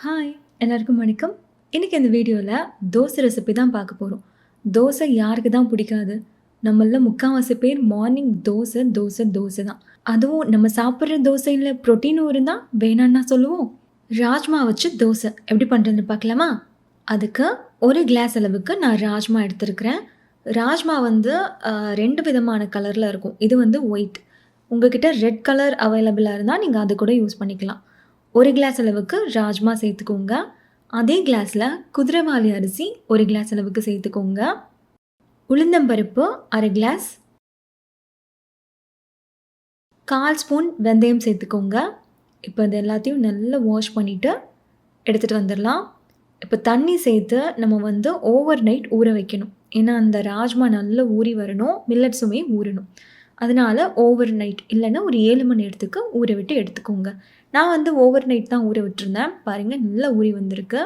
Hi எல்லாருக்கும் வணக்கம். இன்றைக்கி இந்த வீடியோவில் தோசை ரெசிபி தான் பார்க்க போகிறோம். தோசை யாருக்கு தான் பிடிக்காது? நம்மள முக்கால்வாசி பேர் மார்னிங் தோசை தோசை தோசை தான். அதுவும் நம்ம சாப்பிட்ற தோசையில் ப்ரோட்டீனும் இருந்தால் வேணான்னா சொல்லுவோம். ராஜ்மா வச்சு தோசை எப்படி பண்ணுறதுன்னு பார்க்கலாமா? அதுக்கு ஒரு கிளாஸ் அளவுக்கு நான் ராஜ்மா எடுத்துருக்கிறேன். ராஜ்மா வந்து 2 விதமான கலரில் இருக்கும். இது வந்து ஒயிட். உங்ககிட்ட ரெட் கலர் அவைலபிளாக இருந்தால் நீங்கள் அது கூட யூஸ் பண்ணிக்கலாம். 1 கிளாஸ் அளவுக்கு ராஜ்மா சேர்த்துக்கோங்க. அதே கிளாஸில் குதிரைவாலி அரிசி 1 கிளாஸ் அளவுக்கு சேர்த்துக்கோங்க. உளுந்தம்பருப்பு 1/2 கிளாஸ், 1/4 ஸ்பூன் வெந்தயம் சேர்த்துக்கோங்க. இப்போ இது எல்லாத்தையும் நல்லா வாஷ் பண்ணிவிட்டு எடுத்துகிட்டு வந்துடலாம். இப்போ தண்ணி சேர்த்து நம்ம வந்து ஓவர் நைட் ஊற வைக்கணும். ஏன்னா அந்த ராஜ்மா நல்லா ஊறி வரணும், மில்லட்ஸுமே ஊறணும். அதனால் ஓவர் நைட் இல்லைன்னா ஒரு 7 மணி நேரத்துக்கு ஊற விட்டு எடுத்துக்கோங்க. நான் வந்து ஓவர் நைட் தான் ஊற விட்டுருந்தேன். பாருங்கள் நல்லா ஊறி வந்திருக்கு.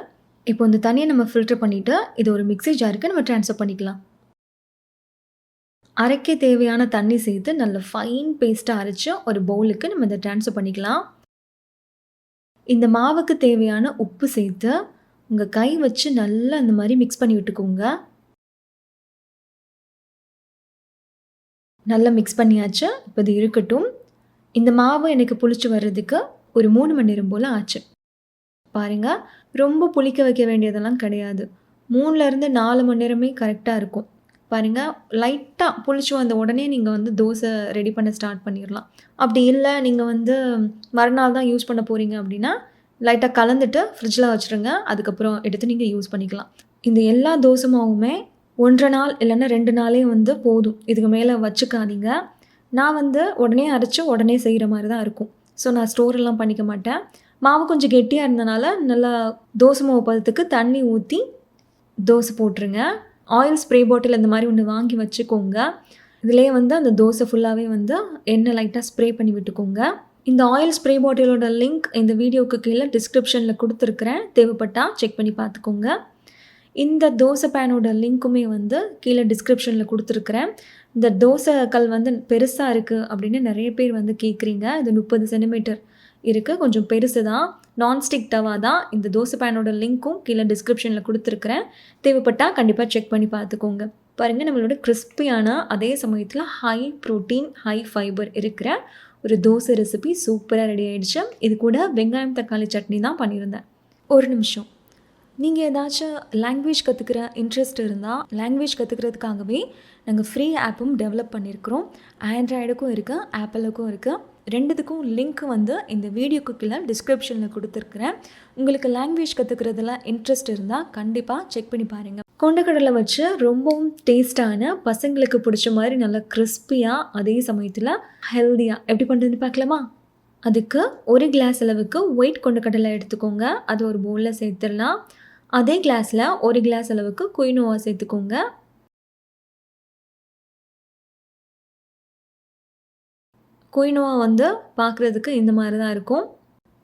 இப்போ இந்த தண்ணியை நம்ம ஃபில்டர் பண்ணிவிட்டு இது ஒரு மிக்ஸி ஜாருக்கு நம்ம ட்ரான்ஸ்ஃபர் பண்ணிக்கலாம். அரைக்க தேவையான தண்ணி சேர்த்து நல்ல ஃபைன் பேஸ்ட்டாக அரைச்சி ஒரு பவுலுக்கு நம்ம இதை ட்ரான்ஸ்ஃபர் பண்ணிக்கலாம். இந்த மாவுக்கு தேவையான உப்பு சேர்த்து உங்கள் கை வச்சு நல்லா அந்த மாதிரி மிக்ஸ் பண்ணி விட்டுக்கோங்க. நல்லா மிக்ஸ் பண்ணியாச்சு. இப்போ இது இருக்கட்டும். இந்த மாவு எனக்கு புளிச்சு வர்றதுக்கு ஒரு 3 மணி நேரம் போல் ஆச்சு. பாருங்கள், ரொம்ப புளிக்க வைக்க வேண்டியதெல்லாம் கிடையாது. 3லேருந்து 4 மணி நேரமே கரெக்டாக இருக்கும். பாருங்கள், லைட்டாக புளிச்சு வந்த உடனே நீங்கள் வந்து தோசை ரெடி பண்ண ஸ்டார்ட் பண்ணிடலாம். அப்படி இல்லை நீங்கள் வந்து மறுநாள் தான் யூஸ் பண்ண போகிறீங்க அப்படின்னா லைட்டாக கலந்துட்டு ஃப்ரிட்ஜில் வச்சுருங்க. அதுக்கப்புறம் எடுத்து நீங்கள் யூஸ் பண்ணிக்கலாம். இந்த எல்லா தோசை மாவுமே 1 நாள் இல்லைன்னா 2 நாளே வந்து போதும். இதுக்கு மேலே வச்சுக்காதீங்க. நான் வந்து உடனே அரைச்சி உடனே செய்கிற மாதிரி தான் இருக்கும். ஸோ நான் ஸ்டோரெல்லாம் பண்ணிக்க மாட்டேன். மாவு கொஞ்சம் கெட்டியாக இருந்தனால நல்லா தோசை மாவு பதத்துக்கு தண்ணி ஊற்றி தோசை போட்டுருங்க. ஆயில் ஸ்ப்ரே பாட்டில் இந்த மாதிரி ஒன்று வாங்கி வச்சுக்கோங்க. இதிலே வந்து அந்த தோசை ஃபுல்லாகவே வந்து எண்ணெய் லைட்டாக ஸ்ப்ரே பண்ணி விட்டுக்கோங்க. இந்த ஆயில் ஸ்ப்ரே பாட்டிலோட லிங்க் இந்த வீடியோவுக்கு கீழே டிஸ்கிரிப்ஷனில் கொடுத்துருக்குறேன். தேவைப்பட்டால் செக் பண்ணி பார்த்துக்கோங்க. இந்த தோசை பேனோட லிங்க்குமே வந்து கீழே டிஸ்கிரிப்ஷனில் கொடுத்துருக்குறேன். இந்த தோசை கல் வந்து பெருசாக இருக்குது அப்படின்னு நிறைய பேர் வந்து கேட்குறீங்க. இது 30 சென்டிமீட்டர் இருக்குது, கொஞ்சம் பெருசு தான். நான்ஸ்டிக் தவா தான். இந்த தோசை பேனோட லிங்க்கும் கீழே டிஸ்கிரிப்ஷனில் கொடுத்துருக்குறேன். தேவைப்பட்டால் கண்டிப்பாக செக் பண்ணி பார்த்துக்கோங்க. பாருங்கள், நம்மளோட கிறிஸ்பியான அதே சமயத்தில் ஹை ப்ரோட்டீன் ஹை ஃபைபர் இருக்கிற ஒரு தோசை ரெசிபி சூப்பராக ரெடி ஆகிடுச்சு. இது கூட வெங்காயம் தக்காளி சட்னி தான் பண்ணியிருந்தேன். ஒரு நிமிஷம். நீங்கள் ஏதாச்சும் லாங்குவேஜ் கற்றுக்கிற இன்ட்ரெஸ்ட் இருந்தால் லாங்குவேஜ் கற்றுக்கிறதுக்காகவே நாங்கள் ஃப்ரீ ஆப்பும் டெவலப் பண்ணியிருக்கிறோம். ஆண்ட்ராய்டுக்கும் இருக்குது, ஆப்பிளுக்கும் இருக்குது. ரெண்டுத்துக்கும் லிங்க் வந்து இந்த வீடியோக்கு கீழே டிஸ்கிரிப்ஷனில் கொடுத்துருக்குறேன். உங்களுக்கு லாங்குவேஜ் கற்றுக்கிறதுல இன்ட்ரெஸ்ட் இருந்தால் கண்டிப்பாக செக் பண்ணி பாருங்கள். கொண்டக்கடலை வச்சு ரொம்பவும் டேஸ்டான, பசங்களுக்கு பிடிச்ச மாதிரி நல்லா கிறிஸ்பியாக அதே சமயத்தில் ஹெல்த்தியாக எப்படி பண்ணுறதுன்னு பார்க்கலாமா? அதுக்கு 1 கிளாஸ் அளவுக்கு ஒயிட் கொண்டக்கடலை எடுத்துக்கோங்க. அது ஒரு பவுலில் சேர்த்துடலாம். அதே கிளாஸில் 1 கிளாஸ் அளவுக்கு குயினோவா சேர்த்துக்கோங்க. குயினோவா வந்து பார்க்குறதுக்கு இந்த மாதிரி தான் இருக்கும்.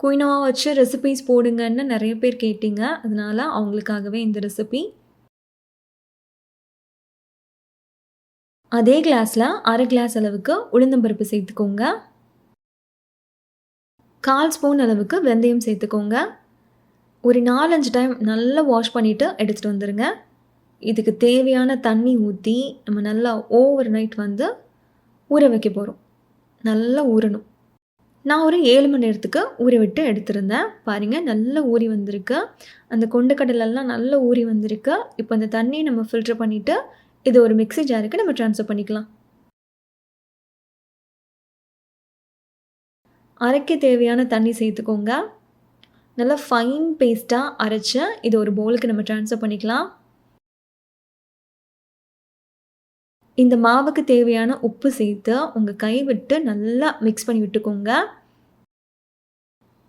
குயினோவா வச்சு ரெசிபீஸ் போடுங்கன்னு நிறைய பேர் கேட்டிங்க. அதனால் அவங்களுக்காகவே இந்த ரெசிபி. அதே கிளாஸில் 1/2 கிளாஸ் அளவுக்கு உளுந்தம்பருப்பு சேர்த்துக்கோங்க. 1/4 ஸ்பூன் அளவுக்கு வெந்தயம் சேர்த்துக்கோங்க. ஒரு 4-5 டைம் நல்லா வாஷ் பண்ணிவிட்டு எடுத்துகிட்டு வந்துடுங்க. இதுக்கு தேவையான தண்ணி ஊற்றி நம்ம நல்லா ஓவர் நைட் வந்து ஊற வைக்க போகிறோம். நல்லா ஊறணும். நான் ஒரு 7 மணி நேரத்துக்கு ஊற விட்டு எடுத்திருந்தேன். பாருங்கள், நல்லா ஊறி வந்திருக்கு. அந்த கொண்டக்கடலெல்லாம் நல்லா ஊறி வந்திருக்கு. இப்போ அந்த தண்ணியை நம்ம ஃபில்டர் பண்ணிவிட்டு இது ஒரு மிக்ஸி ஜாருக்கு நம்ம ட்ரான்ஸ்ஃபர் பண்ணிக்கலாம். அரைக்க தேவையான தண்ணி சேர்த்துக்கோங்க. நல்லா ஃபைன் பேஸ்ட்டாக அரைச்சி இது ஒரு பவுலுக்கு நம்ம ட்ரான்ஸ்ஃபர் பண்ணிக்கலாம். இந்த மாவுக்கு தேவையான உப்பு சேர்த்து உங்கள் கை விட்டு நல்லா மிக்ஸ் பண்ணி விட்டுக்கோங்க.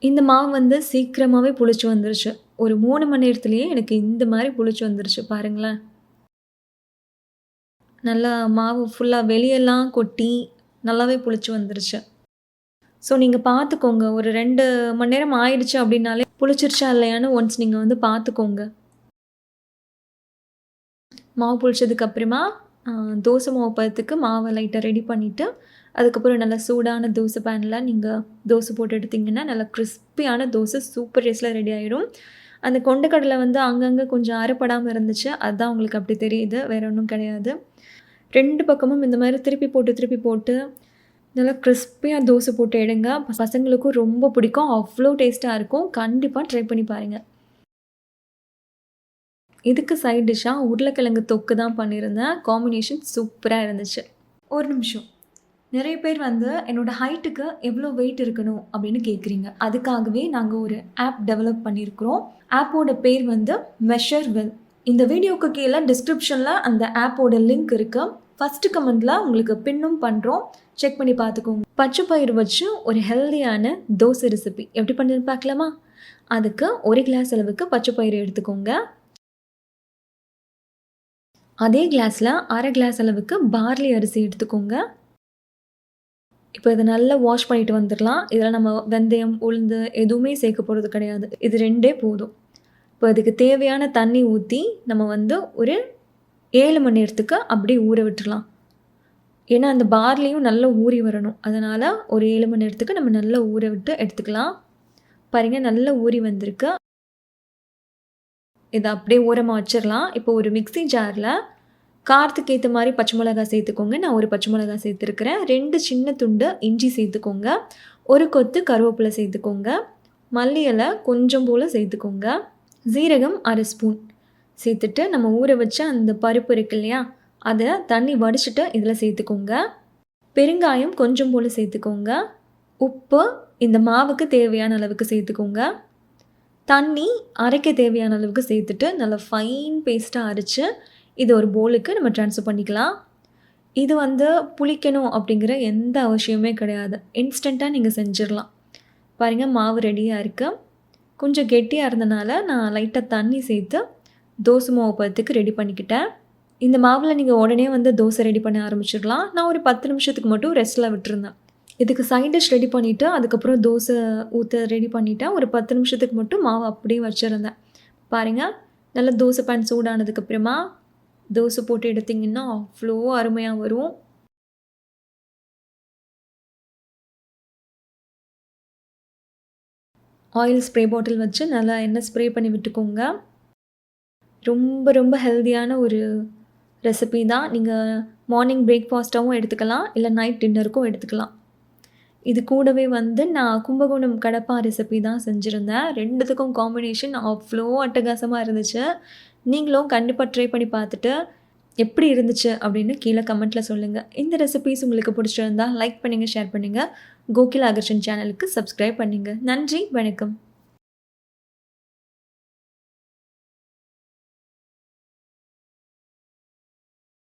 இந்த மாவு வந்து சீக்கிரமாகவே புளிச்சு வந்துருச்சு. ஒரு 3 மணி நேரத்துலேயே எனக்கு இந்த மாதிரி புளிச்சு வந்துருச்சு. பாருங்களேன், நல்லா மாவு ஃபுல்லாக வெளியெல்லாம் கொட்டி நல்லாவே புளிச்சு வந்துருச்சு. ஸோ நீங்கள் பார்த்துக்கோங்க. ஒரு 2 மணி நேரம் ஆயிடுச்சு அப்படின்னாலே புளிச்சிருச்சா இல்லையான்னு ஒன்ஸ் நீங்கள் வந்து பார்த்துக்கோங்க. மாவு புளிச்சதுக்கப்புறமா தோசை மாவு பதத்துக்கு மாவை லைட்டாக ரெடி பண்ணிவிட்டு அதுக்கப்புறம் நல்லா சூடான தோசை பேனில் நீங்கள் தோசை போட்டு எடுத்திங்கன்னா நல்லா கிறிஸ்பியான தோசை சூப்பர் டேஸ்ட்டில் ரெடி ஆயிடும். அந்த கொண்டக்கடலை வந்து அங்கங்கே கொஞ்சம் அரைப்படாமல் இருந்துச்சு. அதுதான் உங்களுக்கு அப்படி தெரியுது, வேறு ஒன்றும் கிடையாது. 2 பக்கமும் இந்த மாதிரி திருப்பி போட்டு நல்லா கிறிஸ்பியாக தோசை போட்டு எடுங்க. பசங்களுக்கும் ரொம்ப பிடிக்கும். அவ்வளோ டேஸ்ட்டாக இருக்கும். கண்டிப்பாக ட்ரை பண்ணி பாருங்கள். இதுக்கு சைட் டிஷ்ஷாக உருளைக்கிழங்கு தொக்கு தான் பண்ணியிருந்தேன். காம்பினேஷன் சூப்பராக இருந்துச்சு. ஒரு நிமிஷம். நிறைய பேர் வந்து என்னோட ஹைட்டுக்கு எவ்வளோ வெயிட் இருக்கணும் அப்படின்னு கேட்குறீங்க. அதுக்காகவே நாங்கள் ஒரு ஆப் டெவலப் பண்ணியிருக்கிறோம். ஆப்போட பேர் வந்து மெஷர் வெல். இந்த வீடியோக்கு கீழே டிஸ்கிரிப்ஷனில் அந்த ஆப்போட லிங்க் இருக்குது. ஃபஸ்ட்டு கமெண்டில் உங்களுக்கு பின்னும் பண்ணுறோம், செக் பண்ணி பார்த்துக்கோங்க. பச்சை பயிறு வச்சு ஒரு ஹெல்தியான தோசை ரெசிபி எப்படி பண்ணுன்னு பார்க்கலாமா? அதுக்கு 1 கிளாஸ் அளவுக்கு பச்சை பயிறு எடுத்துக்கோங்க. அதே கிளாஸில் 1/2 கிளாஸ் அளவுக்கு பார்லி அரிசி எடுத்துக்கோங்க. இப்போ இதை நல்லா வாஷ் பண்ணிட்டு வந்துடலாம். இதில் நம்ம வெந்தயம், உளுந்து எதுவுமே சேர்க்க போகிறது கிடையாது. இது 2 போதும். இப்போ இதுக்கு தேவையான தண்ணி ஊற்றி நம்ம வந்து ஒரு 7 மணி நேரத்துக்கு அப்படியே ஊற விட்டுடலாம். ஏன்னா அந்த பார்லியும் நல்லா ஊறி வரணும். அதனால் ஒரு 7 மணி நேரத்துக்கு நம்ம நல்லா ஊற விட்டு எடுத்துக்கலாம். பாருங்கள், நல்லா ஊறி வந்திருக்கு. இதை அப்படியே ஓரமாக வச்சிடலாம். இப்போ ஒரு மிக்ஸி ஜாரில் காரத்துக்கு ஏற்ற மாதிரி பச்சை மிளகாய் சேர்த்துக்கோங்க. நான் ஒரு பச்சை மிளகாய் சேர்த்துருக்கிறேன். 2 சின்ன துண்டு இஞ்சி சேர்த்துக்கோங்க. ஒரு கொத்து கருவேப்பிலை சேர்த்துக்கோங்க. மல்லி இலை கொஞ்சம் போல் சேர்த்துக்கோங்க. சீரகம் 1/2 ஸ்பூன் சேர்த்துட்டு நம்ம ஊற வச்ச அந்த பருப்பு இருக்கு இல்லையா, அதை தண்ணி வடிச்சிட்டு இதில் சேர்த்துக்கோங்க. பெருங்காயம் கொஞ்சம் போல் சேர்த்துக்கோங்க. உப்பு இந்த மாவுக்கு தேவையான அளவுக்கு சேர்த்துக்கோங்க. தண்ணி அரைக்க தேவையான அளவுக்கு சேர்த்துட்டு நல்லா ஃபைன் பேஸ்ட்டாக அரைச்சி இது ஒரு பவுலுக்கு நம்ம ட்ரான்ஸ்ஃபர் பண்ணிக்கலாம். இது வந்து புளிக்கணும் அப்படிங்கிற எந்த அவசியமே கிடையாது. இன்ஸ்டண்ட்டாக நீங்கள் செஞ்சிடலாம். பாருங்கள், மாவு ரெடியாக இருக்குது. கொஞ்சம் கெட்டியாக இருந்தனால நான் லைட்டாக தண்ணி சேர்த்து தோசை மாவு பதத்துக்கு ரெடி பண்ணிக்கிட்டேன். இந்த மாவில் நீங்கள் உடனே வந்து தோசை ரெடி பண்ண ஆரம்பிச்சிடலாம். நான் ஒரு 10 நிமிஷத்துக்கு மட்டும் ரெஸ்ட்டில் விட்டுருந்தேன். இதுக்கு சைட் டிஷ் ரெடி பண்ணிவிட்டு அதுக்கப்புறம் தோசை ஊற்ற ரெடி பண்ணிவிட்டேன். ஒரு 10 நிமிஷத்துக்கு மட்டும் மாவு அப்படியே வச்சுருந்தேன். பாருங்கள், நல்லா தோசை பேன் சூடானதுக்கப்புறமா தோசை போட்டு எடுத்திங்கன்னா அவ்வளோ அருமையாக வரும். ஆயில் ஸ்ப்ரே பாட்டில் வச்சு நல்லா எண்ணெய் ஸ்ப்ரே பண்ணி விட்டுக்கோங்க. ரொம்ப ரொம்ப ஹெல்தியான ஒரு ரெசிபி தான். நீங்கள் மார்னிங் பிரேக்ஃபாஸ்ட்டாகவும் எடுத்துக்கலாம், இல்லை நைட் டின்னருக்கும் எடுத்துக்கலாம். இது கூடவே வந்து நான் கும்பகோணம் கடப்பா ரெசிபி தான் செஞ்சுருந்தேன். 2த்துக்கும் காம்பினேஷன் அவ்வளோ அட்டகாசமாக இருந்துச்சு. நீங்களும் கண்டிப்பாக ட்ரை பண்ணி பார்த்துட்டு எப்படி இருந்துச்சு அப்படின்னு கீழே கமெண்ட்டில் சொல்லுங்கள். இந்த ரெசிபிஸ் உங்களுக்கு பிடிச்சிருந்தா லைக் பண்ணுங்கள், ஷேர் பண்ணுங்கள். கோகில் ஆகர்ஷன் சேனலுக்கு சப்ஸ்கிரைப் பண்ணுங்கள். நன்றி, வணக்கம்.